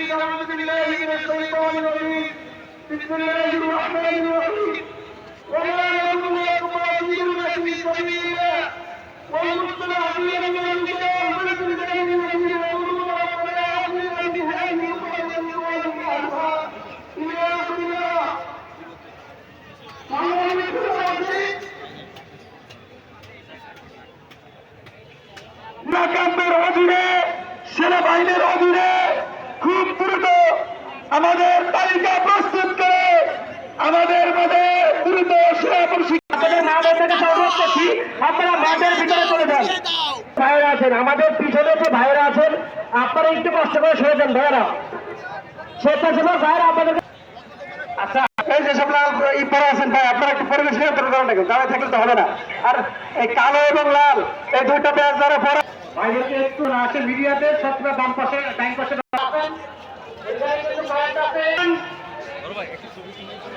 أعوذ بالله من الشيطان الرجيم بسم الله الرحمن الرحيم ولا لكم يقاتلون في سبيل الله والمستضعفين من الرجال والولدان الذين يقولون ربنا اغفر بهذه القرية وأهلها إلى آخر الله ক্যাম্পের অধীনে সেনাবাহিনীর অধীনে খুব দ্রুত আমাদের তালিকা প্রস্তুত করে আমাদের মধ্যে দ্রুত সেনা প্রশিক্ষণ আপনারা মাঠের ভিতরে চলে যান। ভাইরা আছেন আমাদের পিছনে যে ভাইরা আছেন আপনারা একটু কষ্ট করে সরে যান ভাইরা স্বেচ্ছাসেবক ভাইরা আপনাদের। আচ্ছা এই যে সব ই পরে আছেন ভাই আপনারা একটু পরিবেশ নিয়ন্ত্রণ করেন দেখুন দাঁড়িয়ে থাকলে তো হবে না। আর এই কালো এবং লাল এই দুইটা ব্যাচ যারা পরে ভাইদেরকে একটু আসে মিডিয়াতে সবটা বাম পাশে ডাইন পাশে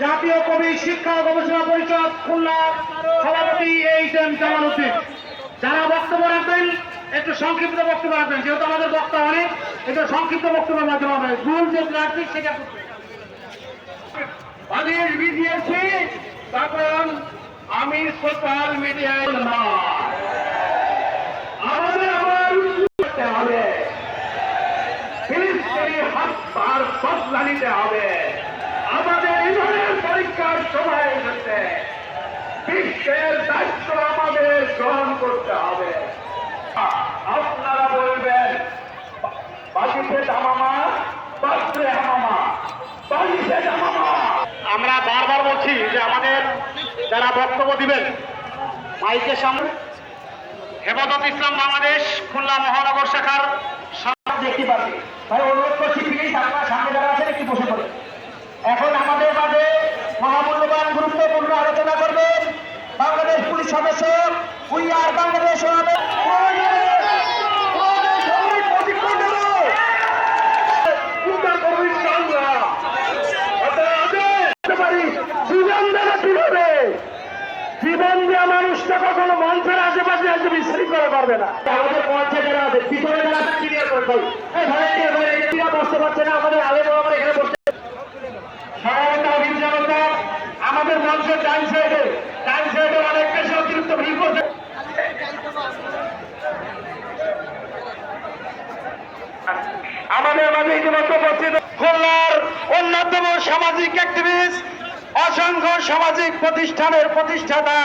জাতীয় কবি শিক্ষা ও গবেষণা পরিষদ খুলনার সভাপতি এইচ এম জামাল উদ্দিন যারা বক্তব্য রাখবেন একটু সংক্ষিপ্ত বক্তব্য রাখবেন যেহেতু আমাদের বক্তা অনেক একটু সংক্ষিপ্ত বক্তব্যের মাধ্যমে হবে ভুল যে রাখবেন সেটা আদেশ দিয়েছি তখন আমি সোশ্যাল মিডিয়ায় আমাদের আবার করতে হবে ফিলিস্তিনি হত্যার বদলা নিতে হবে। আমাদের ইমানের পরীক্ষার সময় এসেছে বিশ্বের দায়িত্ব আমাদের গ্রহণ করতে হবে। আপনারা বলবেন বাকিতে জামামা বাসরে হামামা বাকিতে জামামা। আমরা বারবার বলছি যে আমাদের যারা বক্তব্য দিবেন মাইকের সামনে হেফাজত ইসলাম বাংলাদেশ খুলনা মহানগর শাখার দেখতে পাচ্ছি ভাই অনুরোধ করছি প্লিজ আপনারা সামনে যারা আছেন একটু বসে পড়ে। এখন আমাদের মাঝে মহামূল্যবান গুরুত্বপূর্ণ আলোচনা করবেন বাংলাদেশ পুলিশ সদস্য উই আর বাংলাদেশ জীবন দেওয়া মানুষটা কখনো মঞ্চের আশেপাশে এসে বিশৃঙ্খলা করবে না। আমাদের মঞ্চে যারা আছে পিছনে যারা ক্লিয়ার করে বসতে পারছে না আমাদের আলে বরাবর এখানে বসতে জনতা আমাদের মঞ্চের ডাইন সাইডে অনেক বেশি অতিরিক্ত ভিড় করছে। আমাদের মাঝে ইতিমধ্যে উপস্থিত খুলনার অন্যতম সামাজিক অ্যাক্টিভিস্ট অসংখ্য সামাজিক প্রতিষ্ঠানের প্রতিষ্ঠাতা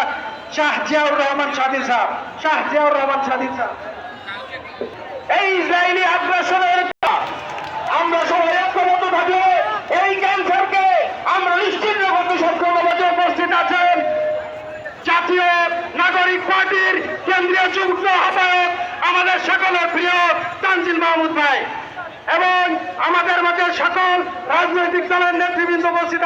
শাহজিয়াউর রহমান স্বাধীন সাহেব এই ইসরায়েলি আগ্রাসনের আমরা সবাই ঐক্যবদ্ধ থাকি এই ক্যান্সারকে আমরা নিশ্চিন্ন করতে সক্ষমভাবে উপস্থিত আছেন জাতীয় নাগরিক পার্টির কেন্দ্রীয় যুগ্ম আহ্বায়ক আমাদের সকলের প্রিয় তানজিল মাহমুদ ভাই এবং আমাদের মাঝে সকল রাজনৈতিক দলের নেতৃবৃন্দ উপস্থিত।